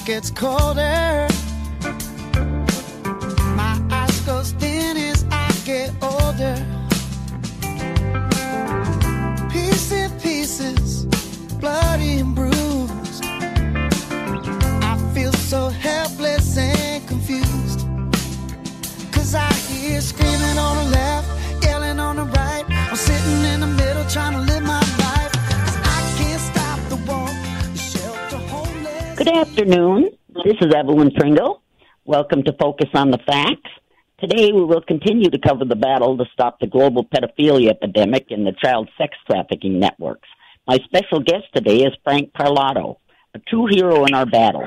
gets colder. My eyes go dim as I get older. Pieces, bloody and bruised. I feel so helpless and confused. 'Cause I hear screaming on the left, yelling on the right. I'm sitting in the middle trying to live my life. 'Cause I can't stop the war, the shelter homeless. Good afternoon. This is Evelyn Pringle. Welcome to Focus on the Facts. Today we will continue to cover the battle to stop the global pedophilia epidemic and the child sex trafficking networks. My special guest today is Frank Parlato, a true hero in our battle.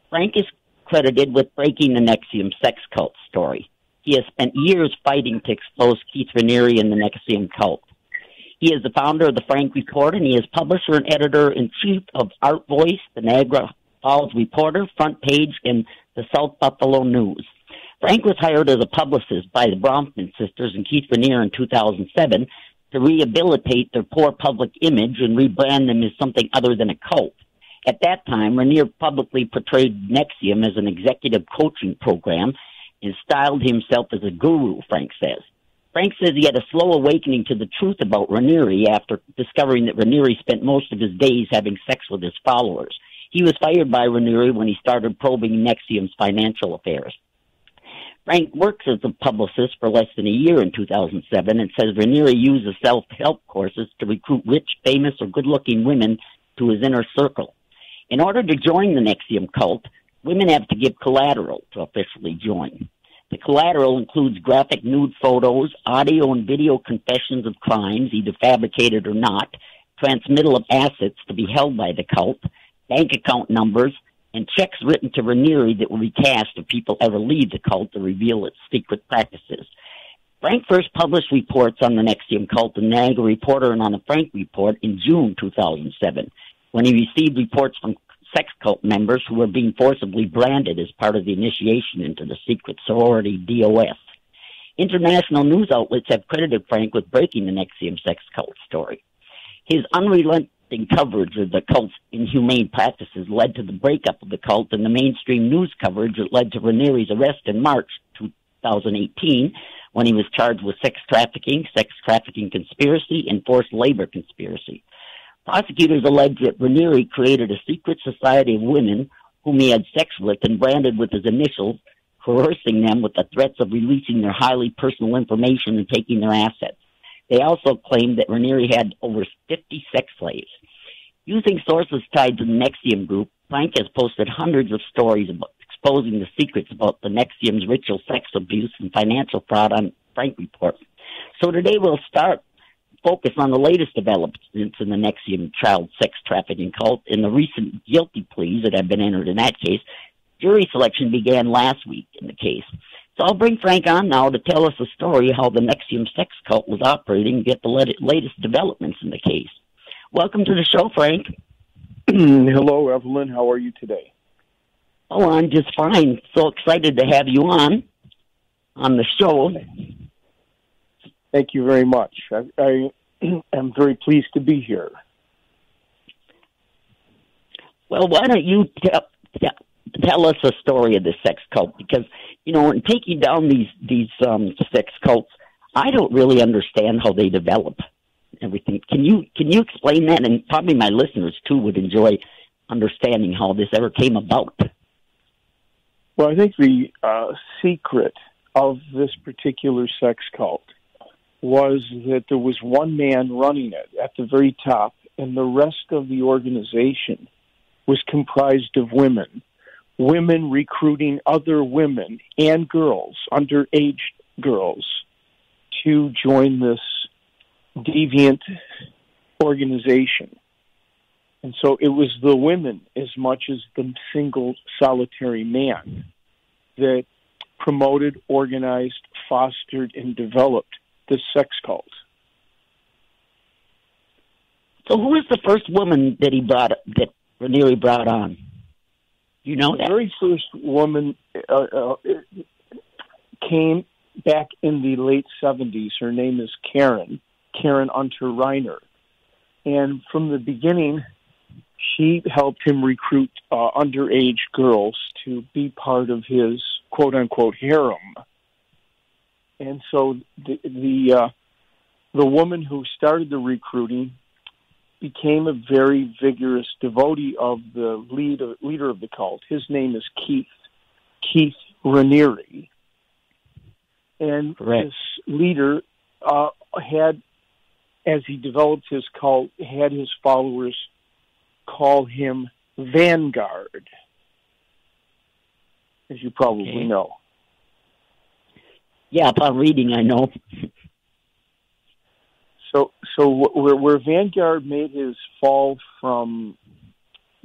Frank is credited with breaking the NXIVM Sex Cult Story. He has spent years fighting to expose Keith Raniere and the NXIVM cult. He is the founder of the Frank Report, and he is publisher and editor-in-chief of Art Voice, the Niagara Falls Reporter, Front Page, and the South Buffalo News. Frank was hired as a publicist by the Bronfman sisters and Keith Raniere in 2007 to rehabilitate their poor public image and rebrand them as something other than a cult. At that time, Raniere publicly portrayed NXIVM as an executive coaching program and styled himself as a guru, Frank says. Frank says he had a slow awakening to the truth about Raniere after discovering that Raniere spent most of his days having sex with his followers. He was fired by Raniere when he started probing NXIVM's financial affairs. Frank works as a publicist for less than a year in 2007 and says Raniere uses self-help courses to recruit rich, famous, or good-looking women to his inner circle. In order to join the NXIVM cult, women have to give collateral to officially join. The collateral includes graphic nude photos, audio and video confessions of crimes, either fabricated or not, transmittal of assets to be held by the cult, bank account numbers, and checks written to Raniere that will be cashed if people ever leave the cult to reveal its secret practices. Frank first published reports on the NXIVM cult in the Niagara Reporter and on the Frank Report in June 2007, when he received reports from sex cult members who were being forcibly branded as part of the initiation into the secret sorority DOS. International news outlets have credited Frank with breaking the NXIVM Sex Cult Story. His unrelenting coverage of the cult's inhumane practices led to the breakup of the cult and the mainstream news coverage that led to Raniere's arrest in March 2018 when he was charged with sex trafficking conspiracy, and forced labor conspiracy. Prosecutors allege that Raniere created a secret society of women whom he had sex with and branded with his initials, coercing them with the threats of releasing their highly personal information and taking their assets. They also claimed that Raniere had over 50 sex slaves. Using sources tied to the NXIVM group, Frank has posted hundreds of stories about exposing the secrets about the NXIVM's ritual sex abuse and financial fraud on Frank Report. So today we'll focus on the latest developments in the NXIVM child sex trafficking cult and the recent guilty pleas that have been entered in that case. Jury selection began last week in the case. So I'll bring Frank on now to tell us the story how the NXIVM sex cult was operating and get the latest developments in the case. Welcome to the show, Frank. Hello, Evelyn. How are you today? Oh, I'm just fine. So excited to have you on the show. Thank you very much. I am very pleased to be here. Well, why don't you tell us a story of the sex cult? Because, in taking down these sex cults, I don't really understand how they develop everything. Can you explain that? And probably my listeners, too, would enjoy understanding how this ever came about. Well, I think the secret of this particular sex cult was that there was one man running it at the very top, and the rest of the organization was comprised of women recruiting other women and girls, underage girls, to join this deviant organization. And so it was the women as much as the single solitary man that promoted, organized, fostered, and developed this sex cult. So who was the first woman that Raniere brought on? You know that? The very first woman came back in the late 70s. Her name is Karen Unter Reiner. And from the beginning, she helped him recruit underage girls to be part of his quote-unquote harem. And so the woman who started the recruiting became a very vigorous devotee of the leader of the cult. His name is Keith Raniere. And Correct. this leader had, as he developed his cult, had his followers call him Vanguard, as you probably know. Yeah, upon reading, I know. So where Vanguard made his fall from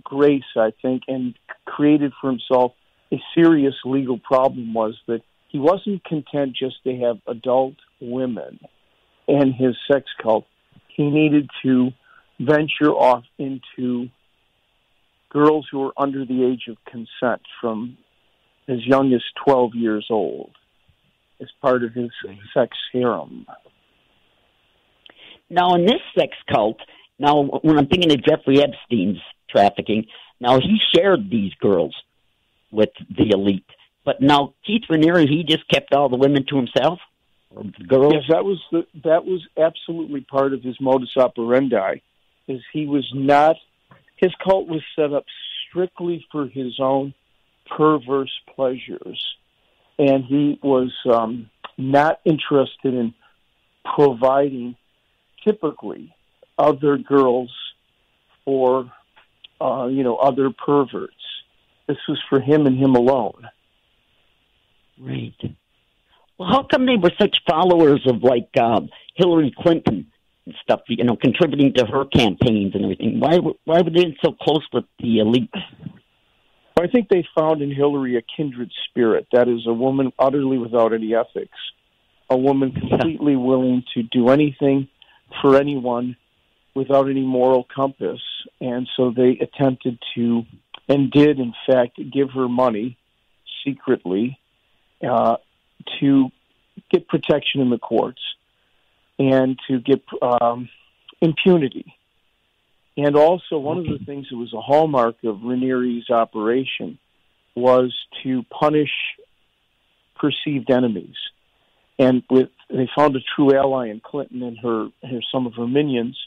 grace, I think, and created for himself a serious legal problem was that he wasn't content just to have adult women and his sex cult. He needed to venture off into girls who were under the age of consent from as young as 12 years old as part of his sex harem. Now, in this sex cult, now when I'm thinking of Jeffrey Epstein's trafficking, now he shared these girls with the elite. But now Keith Raniere, he just kept all the women to himself? Or the girls? Yes, that was absolutely part of his modus operandi. Is he was not, his cult was set up strictly for his own perverse pleasures, and he was not interested in providing typically other girls for other perverts. This was for him and him alone. Right. Well, how come they were such followers of Hillary Clinton and stuff? Contributing to her campaigns and everything. Why were they so close with the elite? I think they found in Hillary a kindred spirit. That is, a woman utterly without any ethics, a woman completely willing to do anything for anyone without any moral compass. And so they attempted to, and did in fact, give her money secretly to get protection in the courts and to get impunity. And also, one of the things that was a hallmark of Raniere's operation was to punish perceived enemies. And they found a true ally in Clinton and some of her minions,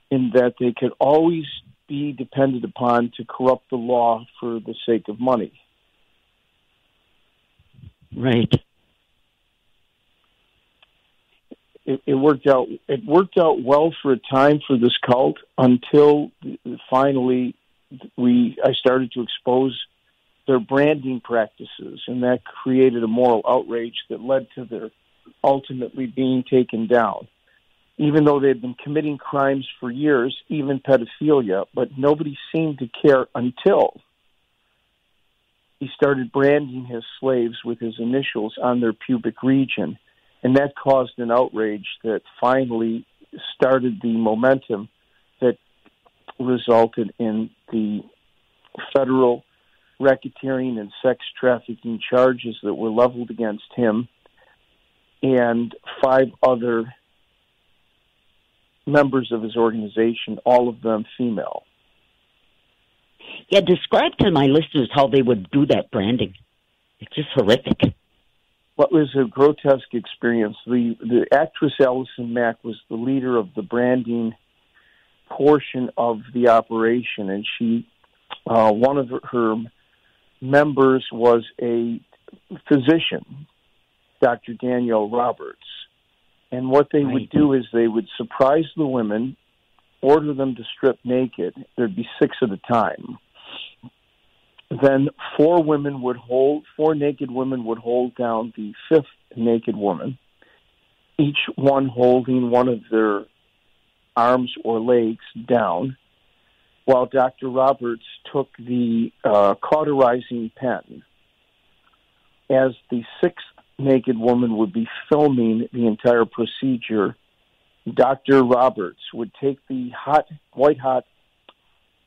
in that they could always be depended upon to corrupt the law for the sake of money. Right. It worked out. It worked out well for a time for this cult until finally I started to expose their branding practices, and that created a moral outrage that led to their ultimately being taken down. Even though they had been committing crimes for years, even pedophilia, but nobody seemed to care until he started branding his slaves with his initials on their pubic region. And that caused an outrage that finally started the momentum that resulted in the federal racketeering and sex trafficking charges that were leveled against him and 5 other members of his organization, all of them female. Yeah, describe to my listeners how they would do that branding. It's just horrific. What was a grotesque experience. The actress Allison Mack was the leader of the branding portion of the operation, and she, one of her members was a physician, Dr. Danielle Roberts. And what they would do is they would surprise the women, order them to strip naked. There'd be 6 at a time. Then 4 naked women would hold down the 5th naked woman, each one holding one of their arms or legs down, while Dr. Roberts took the cauterizing pen. As the 6th naked woman would be filming the entire procedure, Dr. Roberts would take the white-hot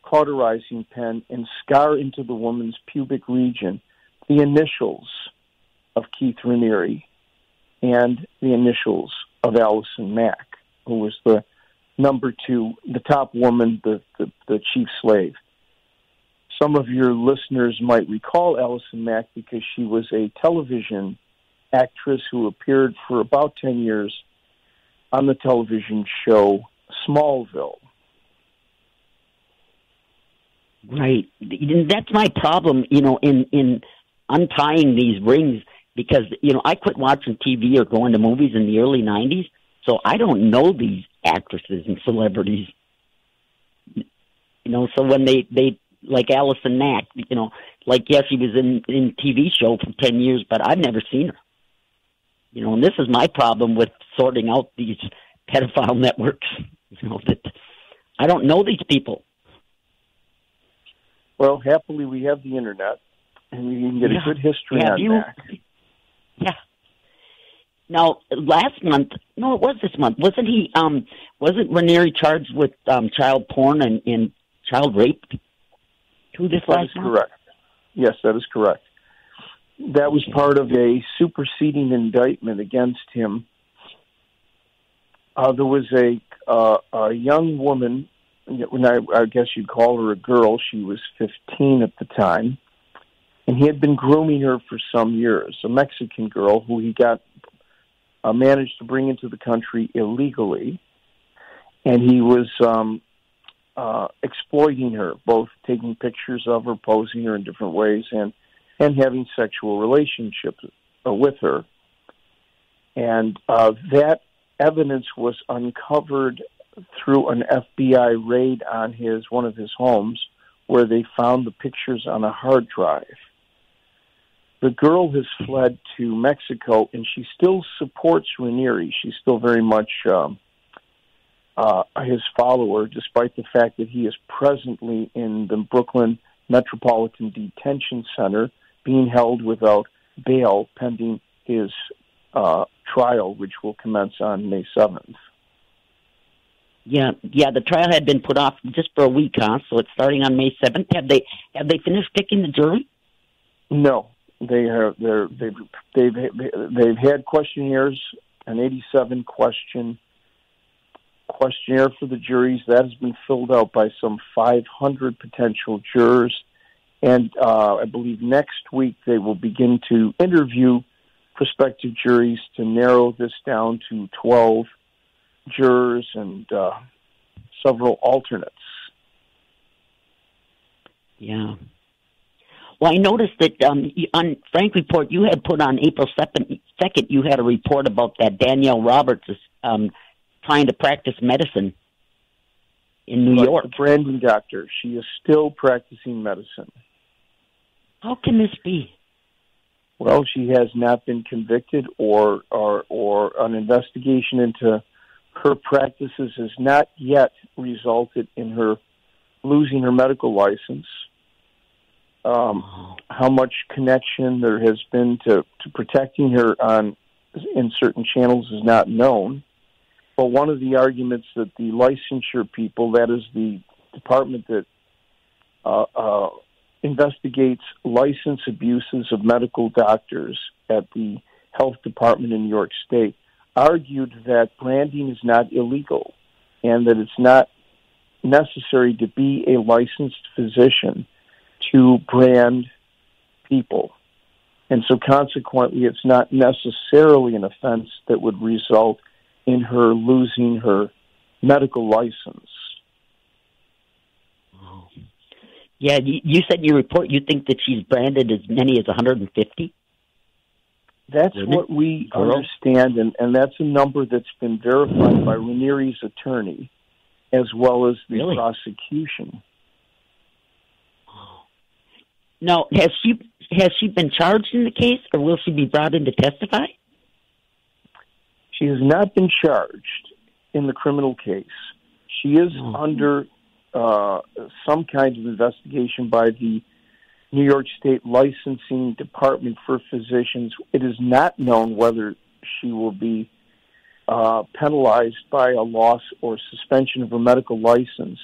cauterizing pen and scar into the woman's pubic region the initials of Keith Raniere and the initials of Allison Mack, who was the Number two, the top woman, the chief slave. Some of your listeners might recall Allison Mack because she was a television actress who appeared for about 10 years on the television show Smallville. Right. That's my problem, in untying these rings, because, I quit watching TV or going to movies in the early 90s, so I don't know these actresses and celebrities. So when they like Allison Mack, she was in TV show for 10 years, but I've never seen her. And this is my problem with sorting out these pedophile networks, that I don't know these people. Well, happily, we have the internet, and you can get a good history on Mack. Yeah. Now, last month, no, it was this month. Wasn't Raniere charged with child porn and child rape? This last month? That is correct. Yes, that is correct. That was part of a superseding indictment against him. There was a young woman, I guess you'd call her a girl. She was 15 at the time, and he had been grooming her for some years. A Mexican girl who he got managed to bring into the country illegally, and he was exploiting her, both taking pictures of her, posing her in different ways, and having sexual relationships with her. And that evidence was uncovered through an FBI raid on one of his homes, where they found the pictures on a hard drive. The girl has fled to Mexico, and she still supports Raniere. She's still very much his follower, despite the fact that he is presently in the Brooklyn Metropolitan Detention Center, being held without bail pending his trial, which will commence on May 7th. Yeah. The trial had been put off just for a week, huh? So it's starting on May 7th. Have they finished picking the jury? No, they've had questionnaires, an 87 questionnaire for the juries that has been filled out by some 500 potential jurors, and I believe next week they will begin to interview prospective juries to narrow this down to 12 jurors and several alternates. Yeah. Well, I noticed that on Frank Report, you had put on April 2nd, you had a report about that Danielle Roberts is trying to practice medicine in New York. The branding doctor. She is still practicing medicine. How can this be? Well, she has not been convicted, or an investigation into her practices has not yet resulted in her losing her medical license. How much connection there has been to protecting her in certain channels is not known. But one of the arguments that the licensure people, that is the department that investigates license abuses of medical doctors at the health department in New York State, argued that branding is not illegal and that it's not necessary to be a licensed physician to brand people. And so consequently, it's not necessarily an offense that would result in her losing her medical license. Yeah, you said in your report you think that she's branded as many as 150? That's what we understand, and that's a number that's been verified by Raniere's attorney as well as the prosecution. Now, has she been charged in the case, or will she be brought in to testify? She has not been charged in the criminal case. She is under some kind of investigation by the New York State Licensing Department for Physicians. It is not known whether she will be penalized by a loss or suspension of her medical license.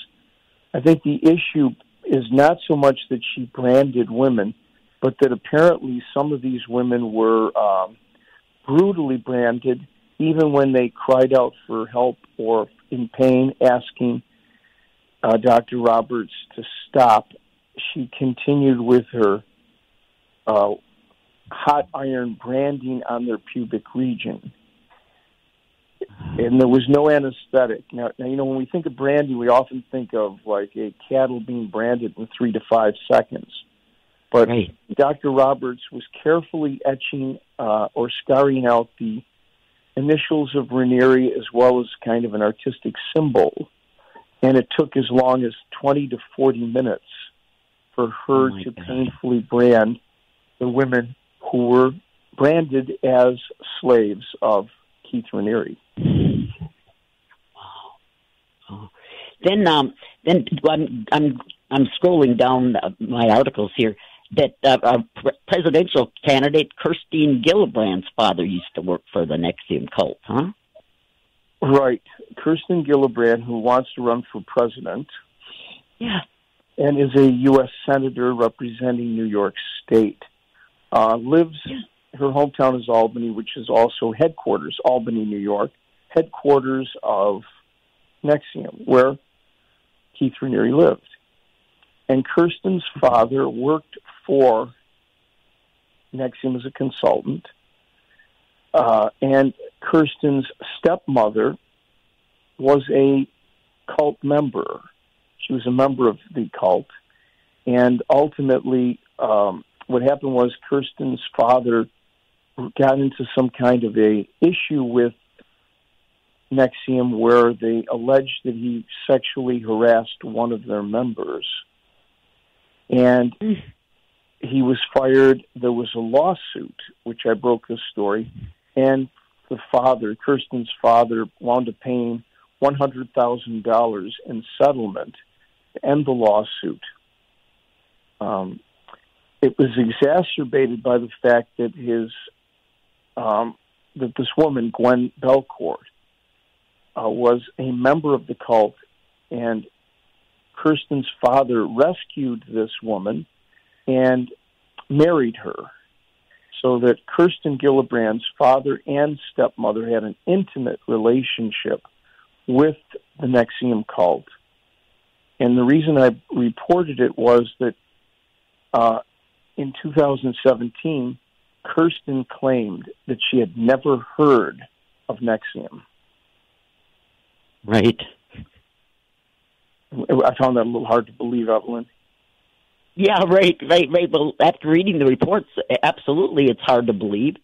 I think the issue is not so much that she branded women, but that apparently some of these women were brutally branded even when they cried out for help or in pain, asking Dr. Roberts to stop, she continued with her hot iron branding on their pubic region. And there was no anesthetic. Now, when we think of branding, we often think of like a cattle being branded in 3 to 5 seconds. But right. Dr. Roberts was carefully etching or scarring out the initials of Raniere as well as kind of an artistic symbol. And it took as long as 20 to 40 minutes for her to painfully brand the women who were branded as slaves of Keith Raniere. Wow. Oh. Then I'm scrolling down my articles here that presidential candidate Kirsten Gillibrand's father used to work for the NXIVM cult, huh? Right. Kirsten Gillibrand, who wants to run for president. Yeah. And is a U.S. senator representing New York State. Lives, her hometown is Albany, which is also headquarters, Albany, New York, headquarters of NXIVM, where Keith Raniere lived. And Kirsten's father worked for NXIVM as a consultant. And Kirsten's stepmother was a cult member. She was a member of the cult. And ultimately, what happened was Kirsten's father got into some kind of a issue with NXIVM where they alleged that he sexually harassed one of their members. And he was fired. There was a lawsuit, which I broke this story, and the father, Kirsten's father, wound up paying $100,000 in settlement to end the lawsuit. It was exacerbated by the fact that that this woman, Gwen Belcourt, was a member of the cult, and Kirsten's father rescued this woman and married her, so that Kirsten Gillibrand's father and stepmother had an intimate relationship with the NXIVM cult. And the reason I reported it was that in 2017, Kirsten claimed that she had never heard of NXIVM. Right. I found that a little hard to believe, Evelyn. Yeah, right. Well, after reading the reports, absolutely, it's hard to believe.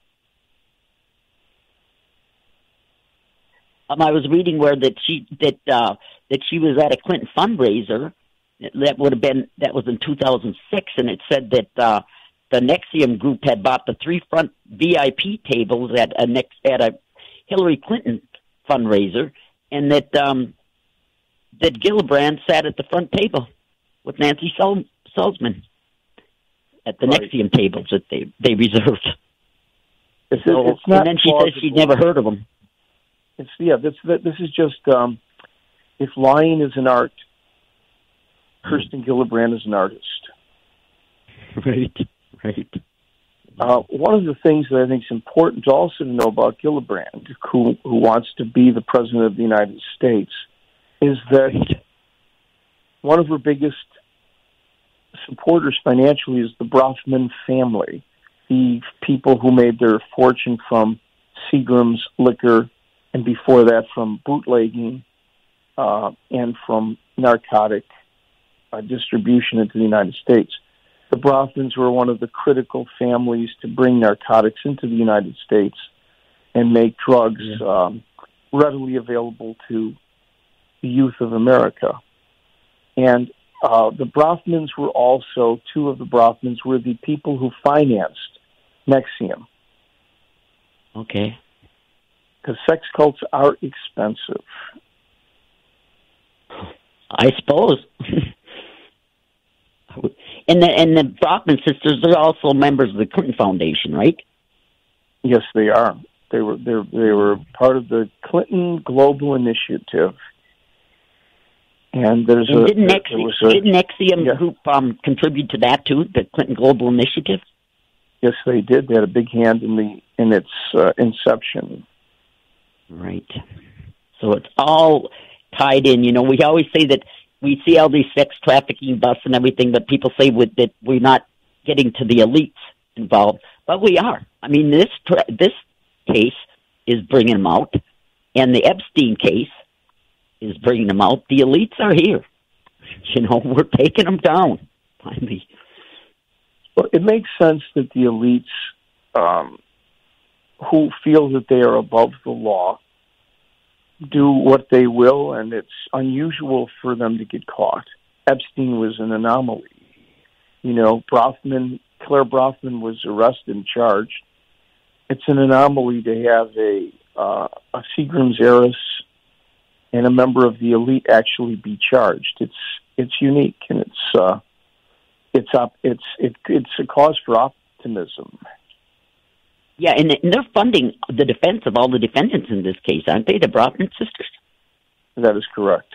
I was reading where that she was at a Clinton fundraiser. That was in 2006, and it said that the NXIVM group had bought the 3 front VIP tables at a Hillary Clinton fundraiser, and that Gillibrand sat at the front table with Nancy Salzman at the NXIVM tables that they reserved. It's not, and then she says she'd never heard of them. This is just if lying is an art, Kirsten Gillibrand is an artist. Right. One of the things that I think is important also to know about Gillibrand, who wants to be the president of the United States, is that one of her biggest supporters financially is the Brofman family, the people who made their fortune from Seagram's liquor, and before that from bootlegging and from narcotic distribution into the United States. The Brofmans were one of the critical families to bring narcotics into the United States and make drugs readily available to the youth of America. And the Brofmans were also, 2 of the Brofmans were the people who financed NXIVM. Okay. Because sex cults are expensive. I suppose. And the Brofman sisters are also members of the Clinton Foundation, right? Yes, they are. They were part of the Clinton Global Initiative. And didn't NXIVM group contribute to that too, the Clinton Global Initiative? Yes, they did. They had a big hand in its inception. Right. So it's all tied in. You know, we always say that we see all these sex trafficking busts and everything, but people say that we're not getting to the elites involved, but we are. I mean, this case is bringing them out, and the Epstein case is bringing them out. The elites are here. You know, we're taking them down. Finally. Well, it makes sense that the elites who feel that they are above the law do what they will, and it's unusual for them to get caught. Epstein was an anomaly. You know, Claire Brofman was arrested and charged. It's an anomaly to have a Seagram's heiress and a member of the elite actually be charged. It's unique, and it's a cause for optimism. Yeah, and they're funding the defense of all the defendants in this case, aren't they, the Brofman sisters? That is correct.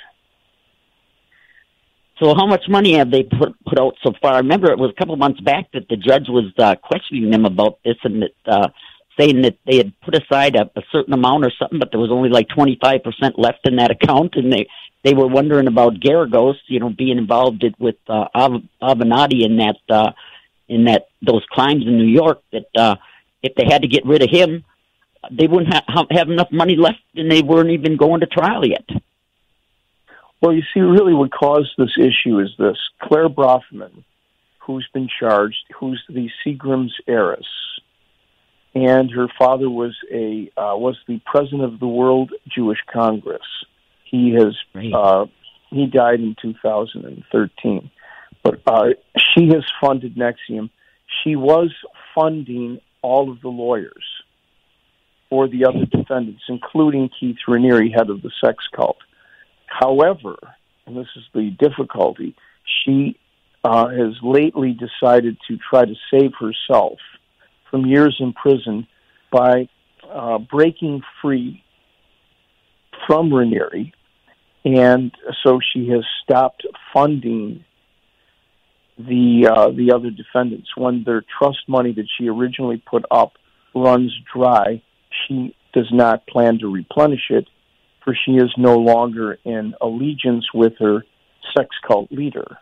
So how much money have they put out so far? I remember it was a couple of months back that the judge was questioning them about this, and that saying that they had put aside a certain amount or something, but there was only like 25% left in that account, and they were wondering about Garagos, you know, being involved with Avenatti in those crimes in New York, that if they had to get rid of him, they wouldn't have enough money left, and they weren't even going to trial yet. Well, you see, really what caused this issue is this. Claire Brofman, who's been charged, who's the Seagram's heiress, and her father was the president of the World Jewish Congress. He died in 2013. But she has funded NXIVM. She was funding all of the lawyers for the other defendants, including Keith Raniere, head of the sex cult. However, and this is the difficulty, she has lately decided to try to save herself from years in prison by breaking free from Raniere, and so she has stopped funding the other defendants. When their trust money that she originally put up runs dry, she does not plan to replenish it, for she is no longer in allegiance with her sex cult leader.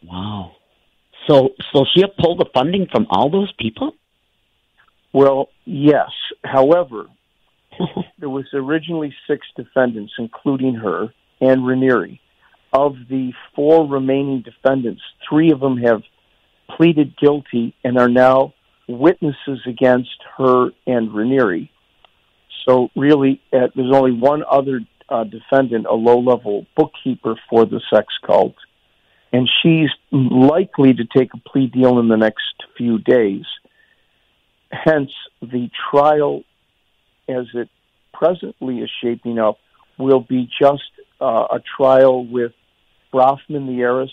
Wow. So she'll pull the funding from all those people? Well, yes. However, there was originally 6 defendants, including her and Raniere. Of the 4 remaining defendants, 3 of them have pleaded guilty and are now witnesses against her and Raniere. So really, there's only one other defendant, a low-level bookkeeper for the sex cult, and she's likely to take a plea deal in the next few days. Hence, the trial, as it presently is shaping up, will be just a trial with Brofman, the heiress,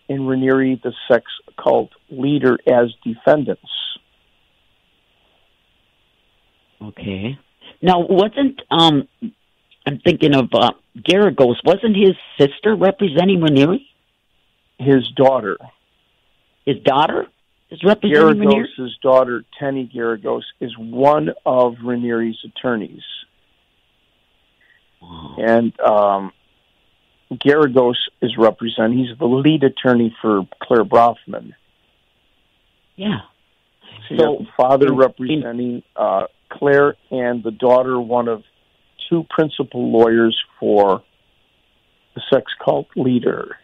and Raniere, the sex cult leader, as defendants. Okay. Now, wasn't I'm thinking of Garagos? Wasn't his sister representing Raniere? His daughter. His daughter is representing Raniere? Garagos' daughter, Tenny Garagos, is one of Raniere's attorneys. Wow. And Garagos is representing. He's the lead attorney for Claire Brofman. Yeah. So you have the father representing Claire, and the daughter, one of 2 principal lawyers for the sex cult leader.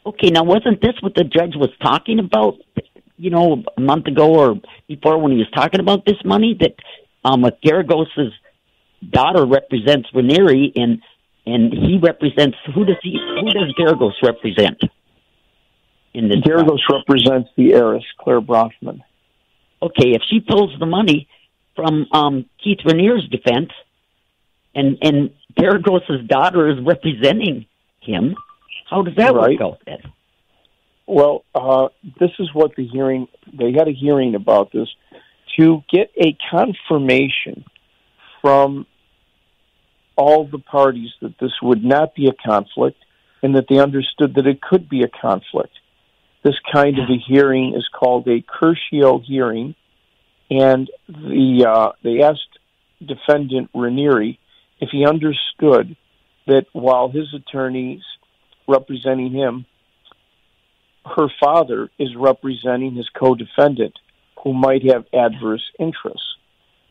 Okay, now wasn't this what the judge was talking about, you know, a month ago or before when he was talking about this money, that Garagos' daughter represents Raniere, and he represents, who does Garagos represent in this? Garagos represents the heiress, Claire Brofman. Okay, if she pulls the money from Keith Raniere's defense, and Garagos' daughter is representing him, how does that work out then? Well, this is what they had a hearing about this to get a confirmation from all the parties that this would not be a conflict and that they understood that it could be a conflict. This kind of a hearing is called a crucial hearing, and they asked defendant Raniere if he understood that while his attorney's representing him, her father is representing his co-defendant who might have adverse interests.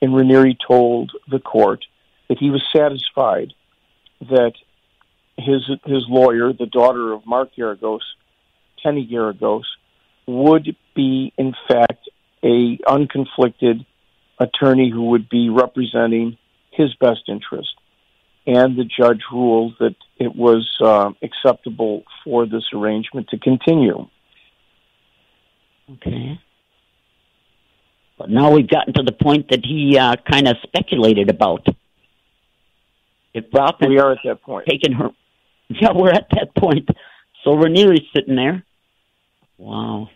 And Raniere told the court that he was satisfied that his lawyer, the daughter of Mark Garagos, Tenny Garagos, would be, in fact, a unconflicted attorney who would be representing his best interest. And the judge ruled that it was acceptable for this arrangement to continue. Okay. But now we've gotten to the point that he kind of speculated about. If Rothman we are at that point. Taking her. Yeah, we're at that point. So Raniere's sitting there. Wow.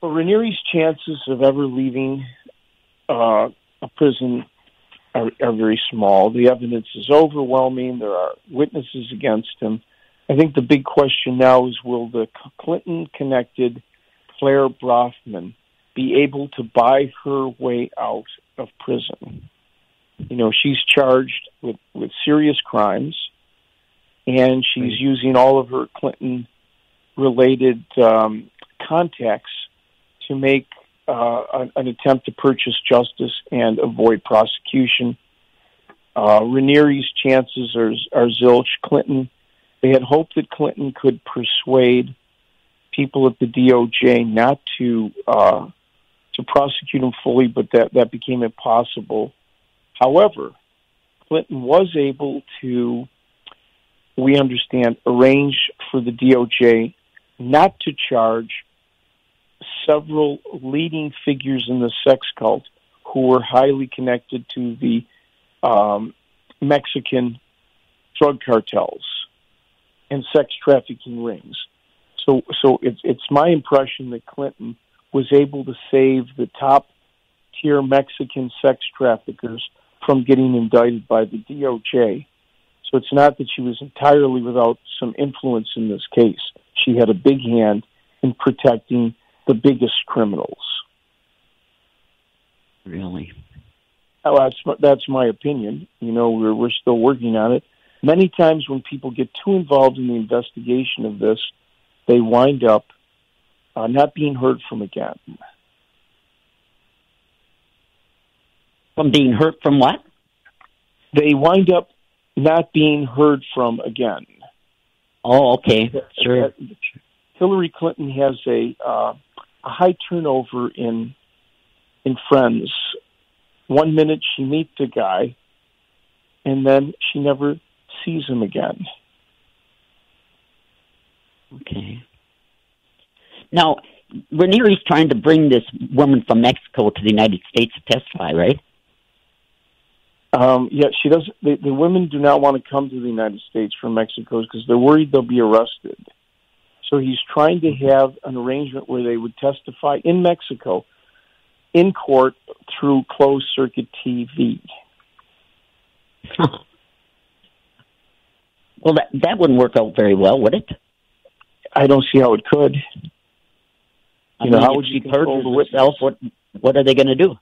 Well, Raniere's chances of ever leaving a prison are very small. The evidence is overwhelming. There are witnesses against him. I think the big question now is, will the Clinton-connected Claire Brofman be able to buy her way out of prison? You know, she's charged with serious crimes, and she's using all of her Clinton-related contacts to make an attempt to purchase justice and avoid prosecution. Raniere's chances are zilch. They had hoped that Clinton could persuade people at the DOJ not to prosecute him fully, but that became impossible. However, Clinton was able to, we understand, arrange for the DOJ not to charge several leading figures in the sex cult who were highly connected to the Mexican drug cartels and sex trafficking rings. So it's my impression that Clinton was able to save the top-tier Mexican sex traffickers from getting indicted by the DOJ. So it's not that she was entirely without some influence in this case. She had a big hand in protecting the biggest criminals. Really? Oh, that's my opinion. You know, we're still working on it. Many times when people get too involved in the investigation of this, they wind up not being heard from again. From being heard from what? They wind up not being heard from again. Oh, okay. Sure. Hillary Clinton has a high turnover in friends. 1 minute she meets a guy, and then she never sees him again. Okay. Now, Raniere's trying to bring this woman from Mexico to the United States to testify, right? Yeah, she does. The women do not want to come to the United States from Mexico because they're worried they'll be arrested. So he's trying to have an arrangement where they would testify in Mexico, in court, through closed-circuit TV. Well, that wouldn't work out very well, would it? I don't see how it could. I mean, how would she perjure herself? What are they going to do?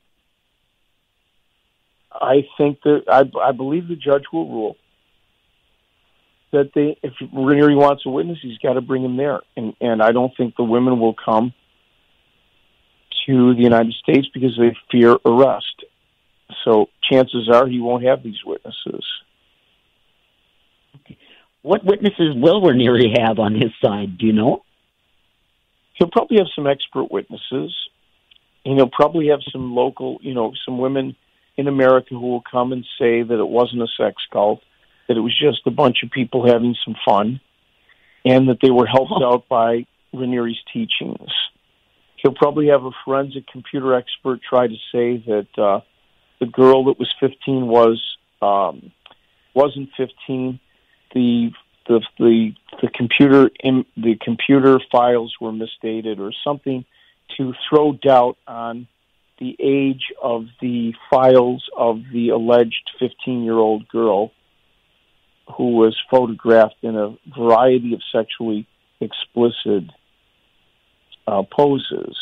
I think that I believe the judge will rule that if Raniere wants a witness, he's got to bring him there, and I don't think the women will come to the United States because they fear arrest. So chances are he won't have these witnesses. Okay. What witnesses will Raniere have on his side? Do you know? He'll probably have some expert witnesses, and he'll probably have some local, some women in America who will come and say that it wasn't a sex cult, that it was just a bunch of people having some fun, and that they were helped out by Raniere's teachings. He'll probably have a forensic computer expert try to say that the girl that was 15 wasn't 15. The computer files were misdated or something to throw doubt on the age of the files of the alleged 15-year-old girl who was photographed in a variety of sexually explicit poses.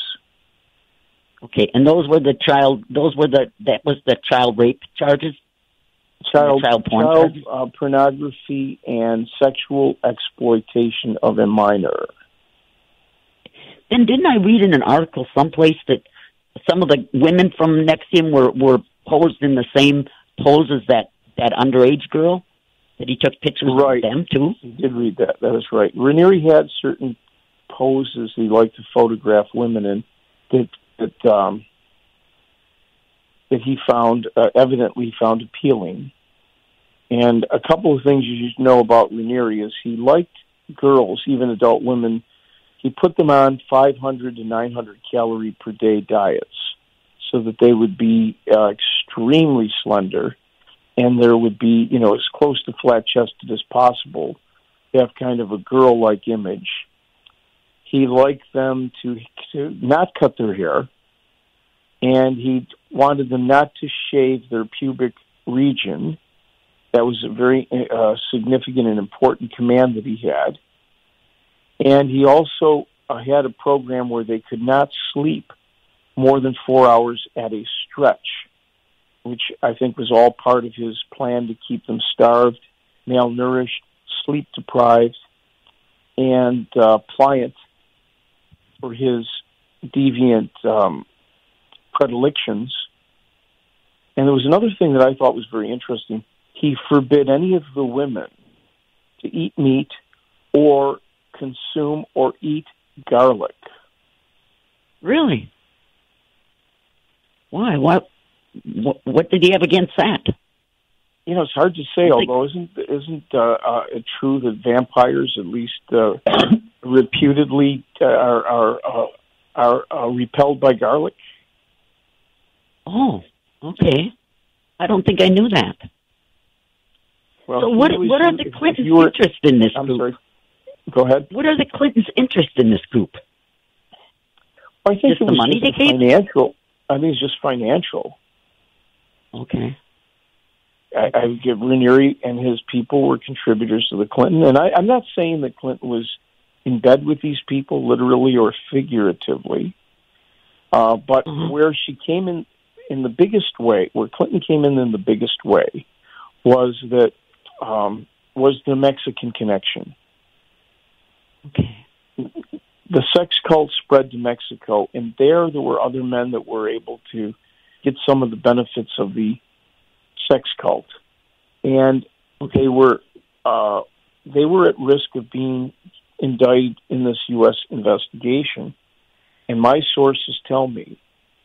Okay, and that was the child rape charges? Child pornography and sexual exploitation of a minor. And didn't I read in an article someplace that some of the women from NXIVM were posed in the same pose as that underage girl? That he took pictures of them, too? You did read that. That is right. Raniere had certain poses he liked to photograph women in that he found, evidently found appealing. And a couple of things you should know about Raniere is he liked girls, even adult women. He put them on 500 to 900 calorie per day diets so that they would be extremely slender, and there would be, as close to flat-chested as possible, to have kind of a girl-like image. He liked them to not cut their hair, and he wanted them not to shave their pubic region. That was a very significant and important command that he had. And he also had a program where they could not sleep more than 4 hours at a stretch, which I think was all part of his plan to keep them starved, malnourished, sleep-deprived, and pliant for his deviant predilections. And there was another thing that I thought was very interesting. He forbid any of the women to eat meat or consume or eat garlic. Really? Why? What did he have against that? It's hard to say. Although isn't it true that vampires, at least reputedly, are repelled by garlic? Oh, okay. I don't think I knew that. Well, so what are the Clintons' interest in this group? Sorry. Go ahead. What are the Clintons' interest in this group? I think just the money they gave? Financial. I think it's just financial. Okay. I would give Raniere and his people were contributors to the Clinton, and I'm not saying that Clinton was in bed with these people, literally or figuratively, but where she came in the biggest way, where Clinton came in the biggest way, was that was the Mexican connection. Okay. The sex cult spread to Mexico, and there were other men that were able to get some of the benefits of the sex cult, and they were at risk of being indicted in this U.S. investigation. And my sources tell me,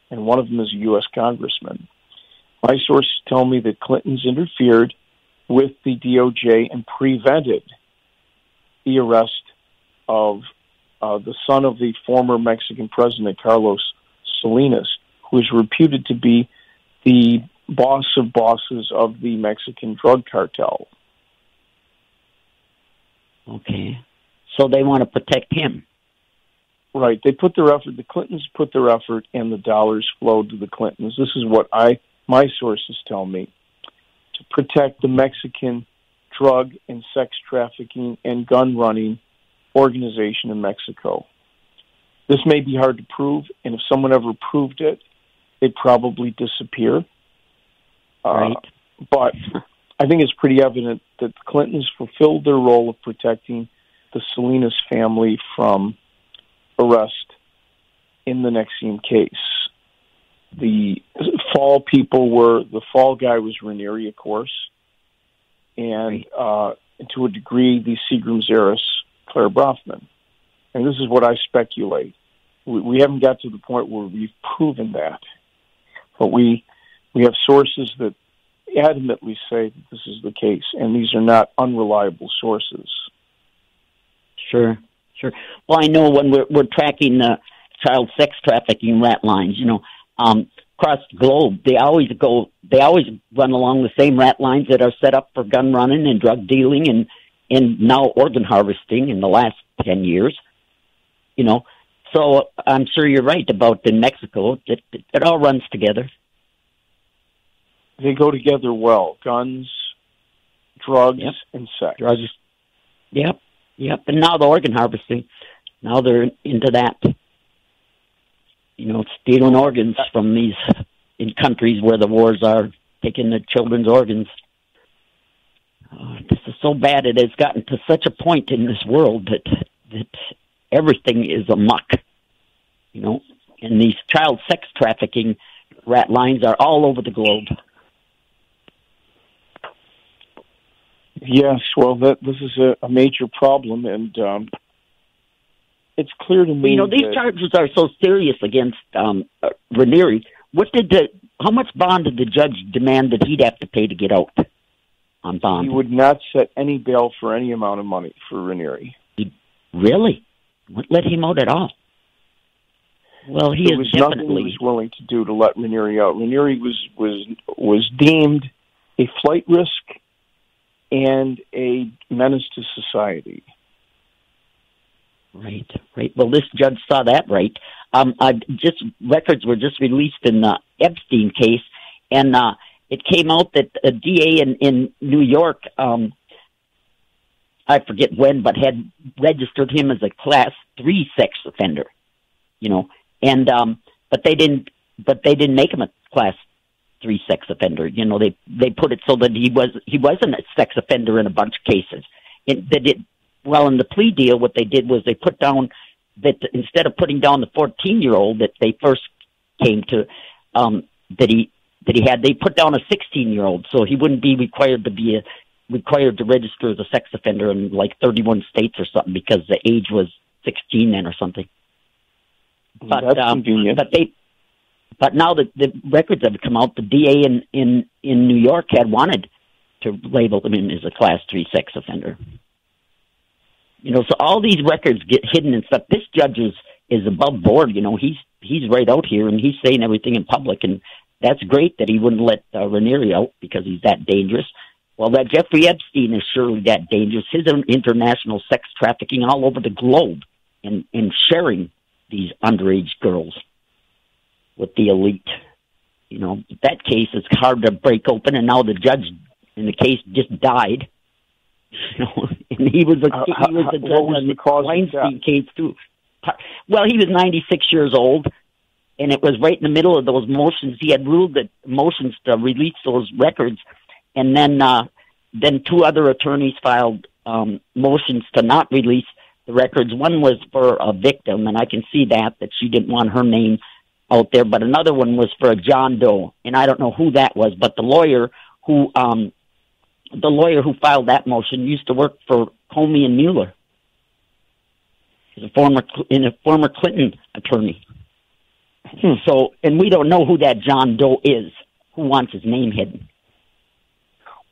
and one of them is a U.S. congressman, my sources tell me that Clintons interfered with the DOJ and prevented the arrest of the son of the former Mexican president, Carlos Salinas, who is reputed to be the boss of bosses of the Mexican drug cartel. Okay. So they want to protect him. Right. They put their effort, the Clintons put their effort, and the dollars flowed to the Clintons. This is what my sources tell me, to protect the Mexican drug and sex trafficking and gun running organization in Mexico. This may be hard to prove, and if someone ever proved it, they'd probably disappear. Right. But I think it's pretty evident that the Clintons fulfilled their role of protecting the Salinas family from arrest in the NXIVM case. The fall guy was Raniere, of course, and to a degree, the Seagram's heiress, Claire Brofman. And this is what I speculate. We haven't got to the point where we've proven that, but we have sources that adamantly say that this is the case, and these are not unreliable sources. Sure. Well, I know when we're tracking child sex trafficking rat lines, across the globe, they always run along the same rat lines that are set up for gun running and drug dealing and now organ harvesting in the last 10 years. So I'm sure you're right about in Mexico. It all runs together. They go together well. Guns, drugs, and sex. Drugs. Yep. And now the organ harvesting. Now they're into that. Stealing organs from these in countries where the wars are, taking the children's organs. This is so bad. It has gotten to such a point in this world that everything is amok, and these child sex trafficking rat lines are all over the globe. Yes, well, this is a major problem, and it's clear to me. These charges are so serious against Raniere. How much bond did the judge demand that he'd have to pay to get out on bond? He would not set any bail for any amount of money for Raniere. Really? Wouldn't let him out at all? Well, there was nothing he was willing to do to let Raniere out. Raniere was deemed a flight risk and a menace to society. Right. Well, this judge saw that right. Records were just released in the Epstein case, and it came out that a DA in New York, I forget when, but had registered him as a Class 3 sex offender. But they didn't make him a Class 3 sex offender. They put it so that he wasn't a sex offender in a bunch of cases. In the plea deal, what they did was they put down that instead of putting down the 14-year-old that they first came to, they put down a 16-year-old, so he wouldn't be required to register as a sex offender in like 31 states or something because the age was 16 then or something. That's convenient. But now that the records have come out, the DA in New York had wanted to label him as a Class 3 sex offender. So all these records get hidden and stuff. This judge is above board. He's right out here and he's saying everything in public, and that's great that he wouldn't let Raniere out because he's that dangerous. Well, that Jeffrey Epstein is surely that dangerous. His own international sex trafficking all over the globe and sharing these underage girls with the elite. That case is hard to break open, and now the judge in the case just died. And he was a judge on the Weinstein case too. Well, he was 96 years old, and it was right in the middle of those motions. He had ruled that motions to release those records, and then two other attorneys filed motions to not release the records. One was for a victim, and I can see that she didn't want her name out there, but another one was for a John Doe, and I don't know who that was, but the lawyer who filed that motion used to work for Comey and Mueller. He's a former Clinton attorney. So, and we don't know who that John Doe is. Who wants his name hidden?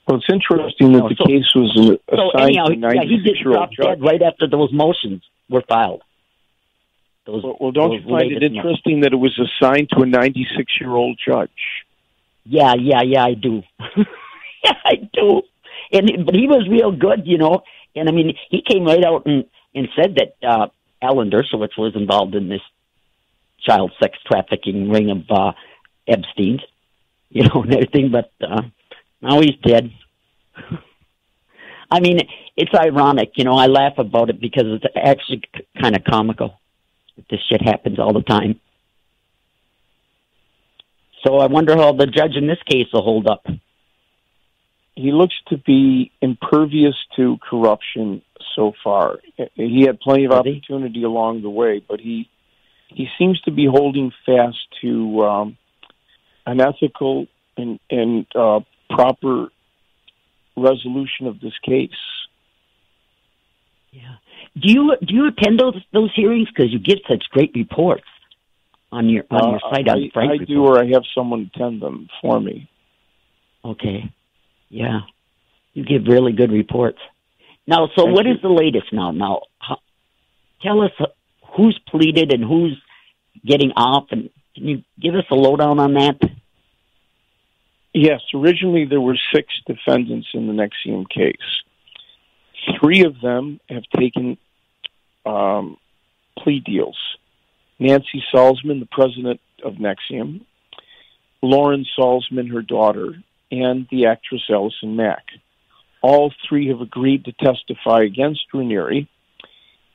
Well, it's interesting that the case was assigned to a 96-year-old judge. Dead right after those motions were filed. Well, don't you find it interesting that it was assigned to a 96-year-old judge? Yeah, I do. Yeah, I do. But he was real good, And, I mean, he came right out and said that Alan Dershowitz was involved in this child sex trafficking ring of Epstein's, and everything. But now he's dead. I mean, it's ironic, I laugh about it because it's actually kind of comical that this shit happens all the time. So I wonder how the judge in this case will hold up. He looks to be impervious to corruption so far. He had plenty of opportunity along the way, but he seems to be holding fast to an ethical and proper resolution of this case. Yeah. Do you attend those hearings because you give such great reports on your site on Frank? I do, or I have someone attend them for me. Okay. Yeah, you give really good reports. Now, so what is the latest now? Now, tell us who's pleaded and who's getting off, and can you give us a lowdown on that? Yes, originally there were 6 defendants in the NXIVM case. 3 of them have taken plea deals. Nancy Salzman, the president of NXIVM, Lauren Salzman, her daughter, and the actress Allison Mack. All 3 have agreed to testify against Raniere,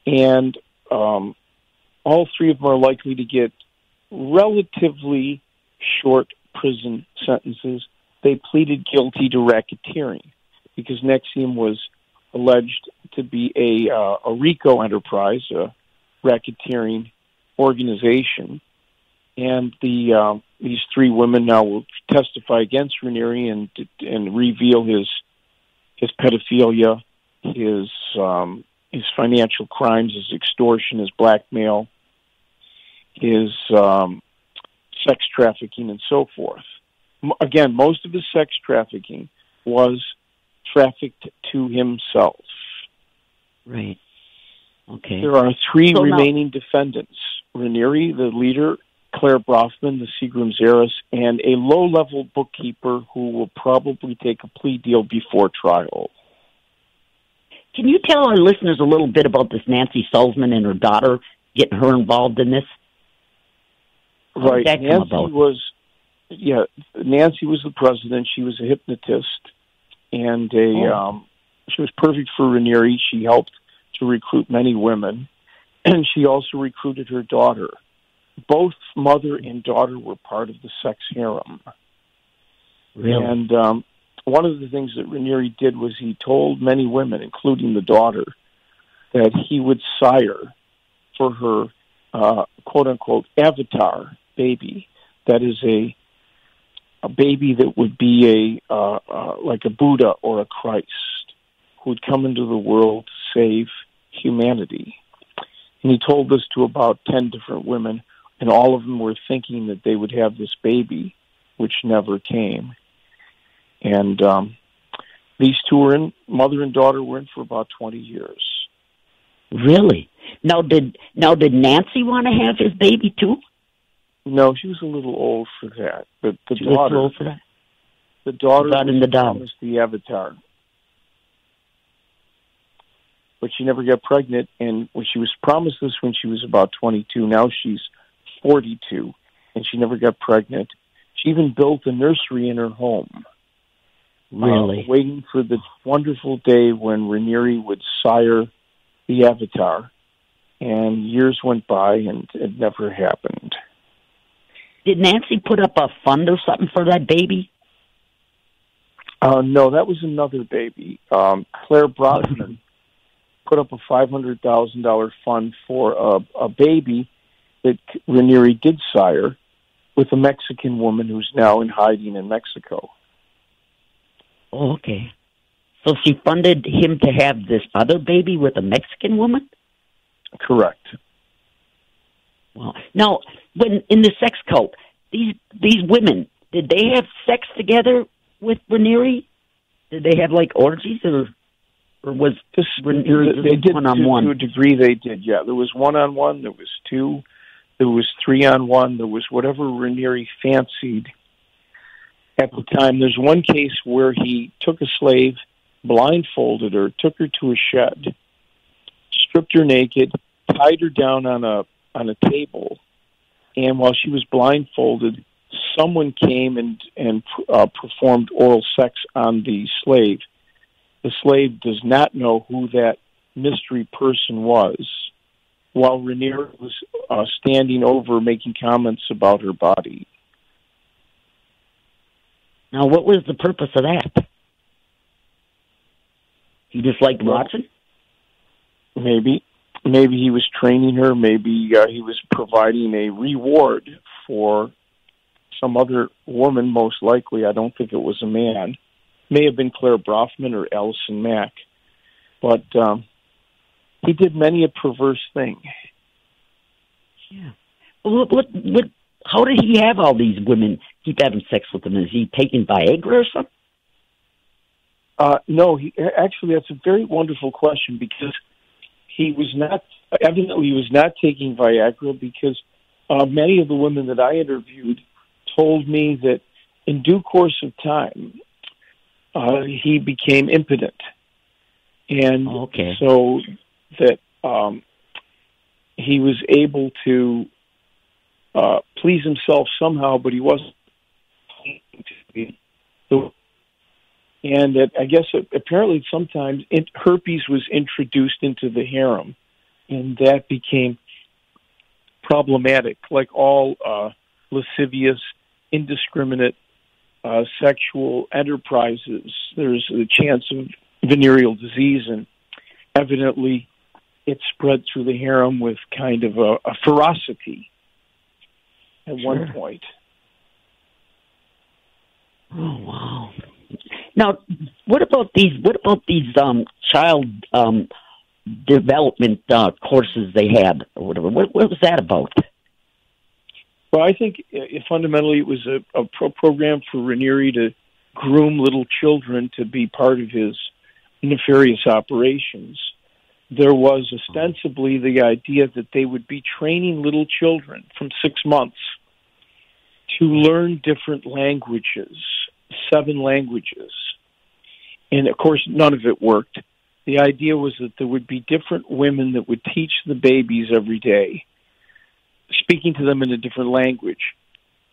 and all 3 of them are likely to get relatively short prison sentences. They pleaded guilty to racketeering. because NXIVM was alleged to be a RICO enterprise, a racketeering organization. And these three women now will testify against Raniere and reveal his pedophilia, his financial crimes, his extortion, his blackmail, his sex trafficking, and so forth. Again, most of his sex trafficking was trafficked to himself. Right. Okay. There are three remaining defendants: Raniere, the leader, Claire Brofman, the Seagram's heiress, and a low-level bookkeeper who will probably take a plea deal before trial. Can you tell our listeners a little bit about this Nancy Salzman and her daughter, getting her involved in this? How Right. did that come about? Nancy was the president. She was a hypnotist, and she was perfect for Raniere. She helped to recruit many women, and she also recruited her daughter. Both mother and daughter were part of the sex harem. Really? And one of the things that Raniere did was he told many women, including the daughter, that he would sire for her quote-unquote avatar baby. That is a baby that would be like a Buddha or a Christ who would come into the world to save humanity. And he told this to about 10 different women, and all of them were thinking that they would have this baby, which never came. And these two were in, mother and daughter were in for about 20 years. Really? Now did Nancy want to have his baby too? No, she was a little old for that. But the She was daughter, too old for that? the daughter Not in the dog. promised the avatar. But she never got pregnant, and when she was promised this when she was about 22, now she's 42, and she never got pregnant. She even built a nursery in her home. Really? Waiting for the wonderful day when Raniere would sire the avatar. And years went by, and it never happened. Did Nancy put up a fund or something for that baby? No, that was another baby. Claire Brotman put up a $500,000 fund for a baby that Raniere did sire with a Mexican woman who's now in hiding in Mexico. Oh, okay. So she funded him to have this other baby with a Mexican woman? Correct. Wow. Now, when in the sex cult, these women, did they have sex together with Raniere? Did they have like orgies, or was Raniere they did one-on-one? To a degree? They did. Yeah, there was one-on-one. There was two. There was three-on-one. There was whatever Raniere fancied at the time. There's one case where he took a slave, blindfolded her, took her to a shed, stripped her naked, tied her down on a table, and while she was blindfolded, someone came and performed oral sex on the slave. The slave does not know who that mystery person was, while Raniere was standing over making comments about her body. Now, what was the purpose of that? He just liked watching? Maybe he was training her. Maybe he was providing a reward for some other woman, most likely. I don't think it was a man. May have been Claire Brofman or Allison Mack. But he did many a perverse thing. Yeah. Well, how did he have all these women keep having sex with him? Is he taking Viagra or something? No, actually, that's a very wonderful question, because he was not taking Viagra, because many of the women that I interviewed told me that in due course of time, he became impotent. And so that he was able to please himself somehow, but he wasn't. And that, I guess, apparently sometimes herpes was introduced into the harem, and that became problematic, like all lascivious, indiscriminate sexual enterprises. There's a chance of venereal disease, and evidently it spread through the harem with kind of a ferocity at one point. Oh, wow. Now, what about these child development courses they had, or whatever? What was that about? Well, I think fundamentally it was a program for Raniere to groom little children to be part of his nefarious operations. There was ostensibly the idea that they would be training little children from 6 months to learn different languages, 7 languages. And, of course, none of it worked. The idea was that there would be different women that would teach the babies every day, speaking to them in a different language.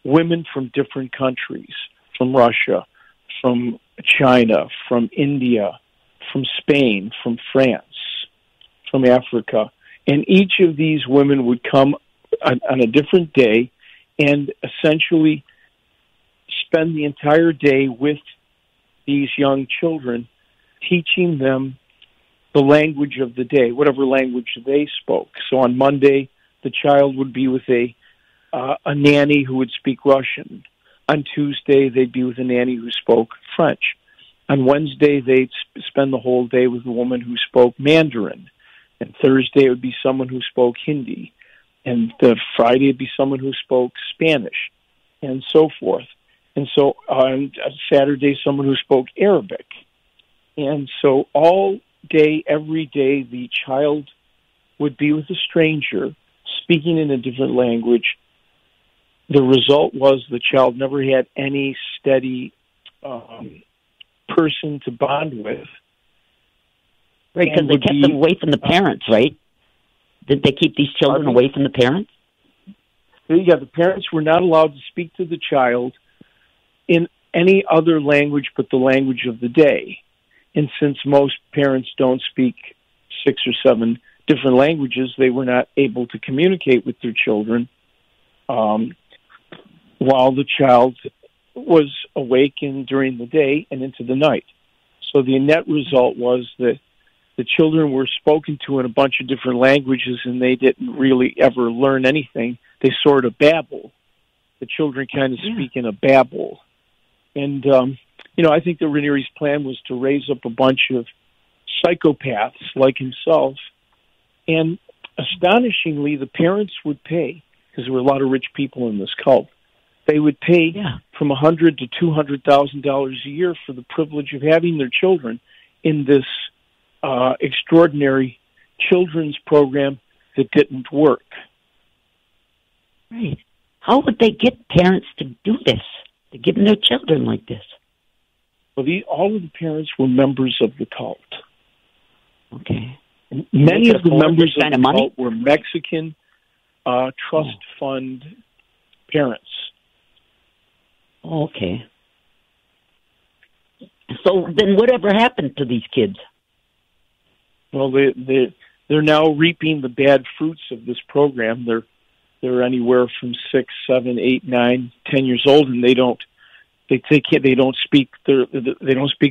Women from different countries, from Russia, from China, from India, from Spain, from France, from Africa. And each of these women would come on a different day and essentially spend the entire day with these young children, teaching them the language of the day, whatever language they spoke. So on Monday, the child would be with a nanny who would speak Russian. On Tuesday, they'd be with a nanny who spoke French. On Wednesday, they'd spend the whole day with a woman who spoke Mandarin. And Thursday, it would be someone who spoke Hindi. And Friday, it'd be someone who spoke Spanish, and so forth. And so on Saturday, someone who spoke Arabic. And so all day, every day, the child would be with a stranger, speaking in a different language. The result was the child never had any steady person to bond with. Right, because they kept them away from the parents, right? Did they keep these children away from the parents? Yeah, the parents were not allowed to speak to the child in any other language but the language of the day. And since most parents don't speak 6 or 7 different languages, they were not able to communicate with their children while the child was awake and during the day and into the night. So the net result was that the children were spoken to in a bunch of different languages, and they didn't really ever learn anything. They sort of babble. The children kind of speak in a babble. And, I think that Raniere's plan was to raise up a bunch of psychopaths like himself. And astonishingly, the parents would pay, because there were a lot of rich people in this cult. They would pay from $100,000 to $200,000 a year for the privilege of having their children in this extraordinary children's program that didn't work. Right. How would they get parents to do this, to give them their children like this? Well, all of the parents were members of the cult. Okay. Many of the members of the cult were Mexican trust fund parents. Okay. So then whatever happened to these kids? Well, they're now reaping the bad fruits of this program. They're anywhere from 6, 7, 8, 9, 10 years old, and they don't speak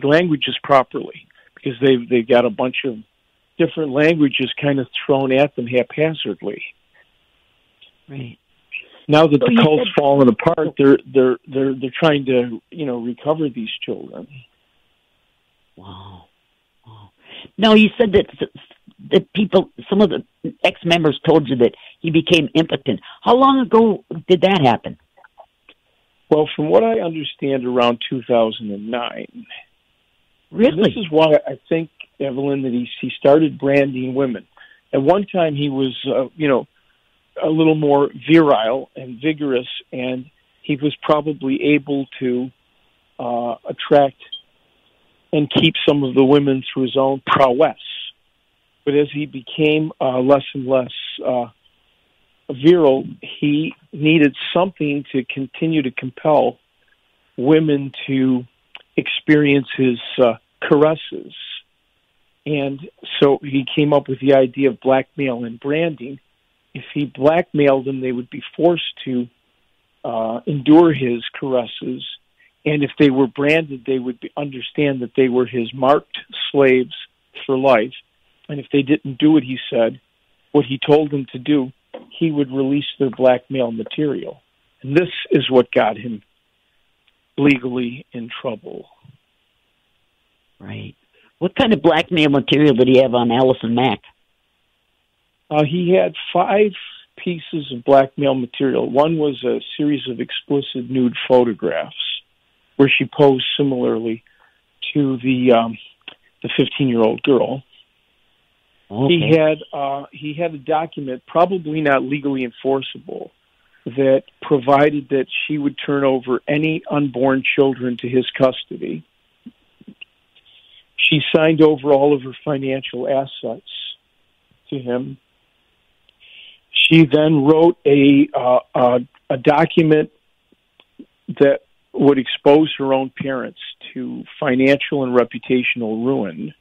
languages properly because they've got a bunch of different languages kind of thrown at them haphazardly. Right. Now that the cult's fallen apart, they're trying to recover these children. Wow. Now, you said that some of the ex-members told you that he became impotent. How long ago did that happen? Well, from what I understand, around 2009. Really? And this is why I think, Evelyn, that he started branding women. At one time, he was, a little more virile and vigorous, and he was probably able to attract and keep some of the women through his own prowess. But as he became less and less virile, he needed something to continue to compel women to experience his caresses. And so he came up with the idea of blackmail and branding. If he blackmailed them, they would be forced to endure his caresses, And if they were branded, they would understand that they were his marked slaves for life. And if they didn't do what he said, what he told them to do, he would release their blackmail material. And this is what got him legally in trouble. Right. What kind of blackmail material did he have on Allison Mack? He had 5 pieces of blackmail material. One was a series of explicit nude photographs where she posed similarly to the 15-year-old girl. Okay. He had a document, probably not legally enforceable, that provided that she would turn over any unborn children to his custody. She signed over all of her financial assets to him. She then wrote a document that would expose her own parents to financial and reputational ruin.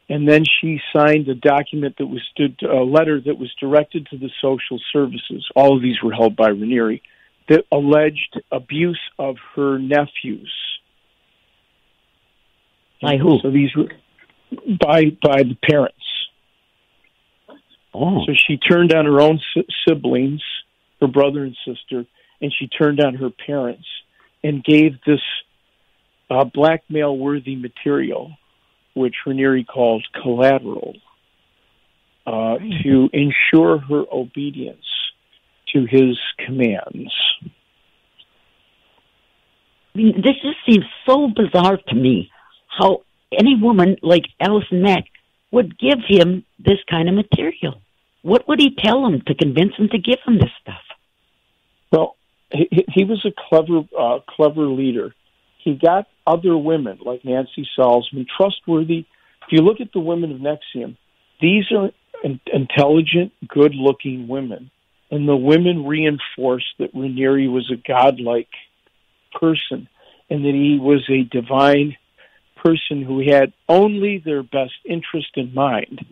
And then she signed a document that was a letter that was directed to the social services. All of these were held by Raniere, that alleged abuse of her nephews. By who? So these were by the parents. Oh. So she turned on her own siblings, her brother and sister, and she turned on her parents and gave this blackmail-worthy material, which Raniere called collateral, to ensure her obedience to his commands. I mean, this just seems so bizarre to me, how any woman like Allison Mack would give him this kind of material. What would he tell him to convince him to give him this stuff? Well, he was a clever leader. He got other women like Nancy Salzman, trustworthy. If you look at the women of NXIVM, these are intelligent, good-looking women. And the women reinforced that Raniere was a godlike person and that he was a divine person who had only their best interest in mind.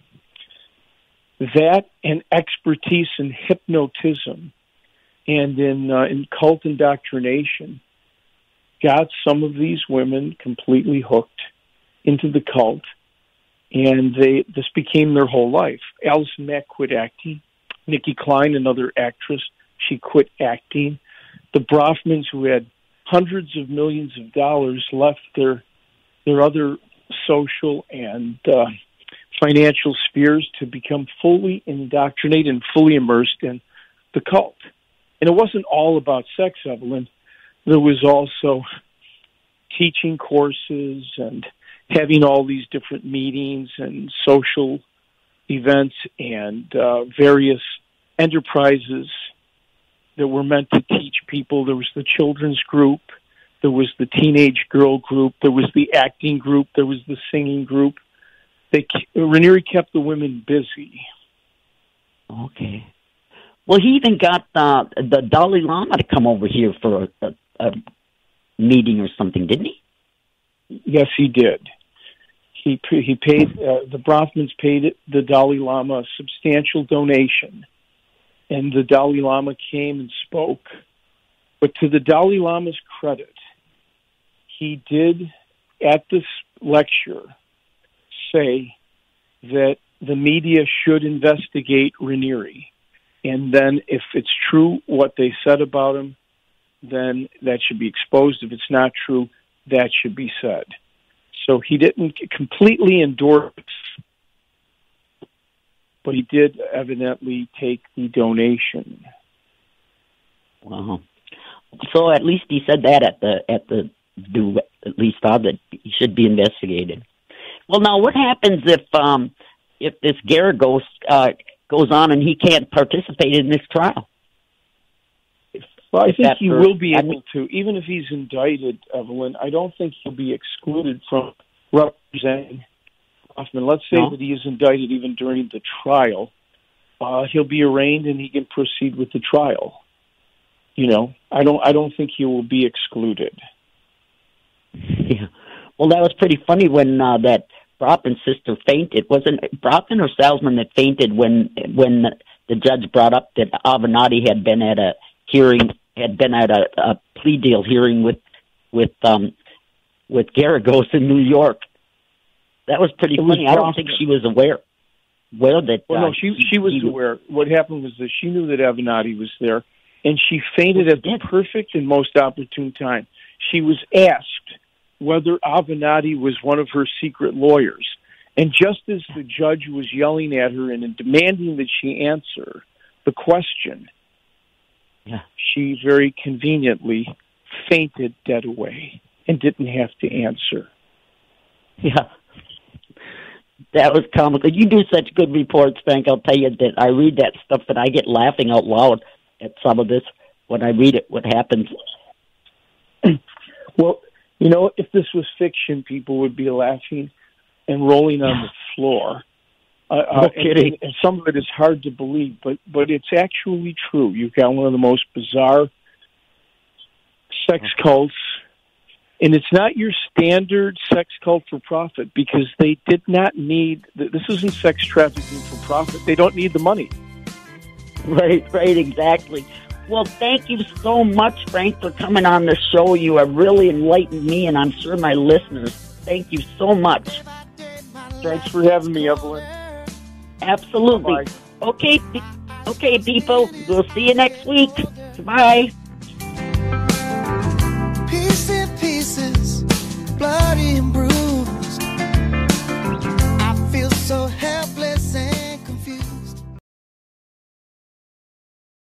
That and expertise in hypnotism and in cult indoctrination got some of these women completely hooked into the cult, and this became their whole life. Allison Mack quit acting. Nikki Klein, another actress, she quit acting. The Brofmans, who had hundreds of millions of dollars, left their other social and financial spheres to become fully indoctrinated and fully immersed in the cult. And it wasn't all about sex, Evelyn. There was also teaching courses and having all these different meetings and social events and various enterprises that were meant to teach people. There was the children's group. There was the teenage girl group. There was the acting group. There was the singing group. Raniere kept the women busy. Okay. Well, he even got the Dalai Lama to come over here for a meeting or something, didn't he? Yes, he did. He paid, the Brofmans paid the Dalai Lama a substantial donation, and the Dalai Lama came and spoke. But to the Dalai Lama's credit, he did, at this lecture, say that the media should investigate Raniere. And then if it's true what they said about him, then that should be exposed. If it's not true, that should be said. So he didn't completely endorse, but he did evidently take the donation. Wow. So at least he said that at least thought that he should be investigated. Well, now what happens if this Garagos goes on and he can't participate in this trial? Well, I think he will be able to, even if he's indicted, Evelyn. I don't think he'll be excluded from representing Hoffman. Let's say that he is indicted even during the trial. He'll be arraigned and he can proceed with the trial. You know, I don't think he will be excluded. Yeah. Well, that was pretty funny when that Brofman's sister fainted. Wasn't it Brofman or Salzman that fainted when the judge brought up that Avenatti had been at a hearing, had been at a plea deal hearing with with Garagos in New York. That was pretty funny. I don't think she was aware that. Well, no, she was aware. What happened was that she knew that Avenatti was there, and she fainted at the perfect and most opportune time. She was asked whether Avenatti was one of her secret lawyers, and just as the judge was yelling at her and demanding that she answer the question, she very conveniently fainted dead away and didn't have to answer. Yeah. That was comical. You do such good reports, Frank. I'll tell you that I read that stuff and I get laughing out loud at some of this when I read it, what happens. Well, you know, if this was fiction, people would be laughing and rolling on the floor. No kidding. And some of it is hard to believe, but it's actually true. You've got one of the most bizarre sex cults, and it's not your standard sex cult for profit, because they did not need, this isn't sex trafficking for profit. They don't need the money. Right, exactly. Well, thank you so much, Frank, for coming on the show. You have really enlightened me, and I'm sure my listeners. Thank you so much. Thanks for having me, Evelyn. Absolutely. Bye-bye. Okay, people. We'll see you next week. Bye.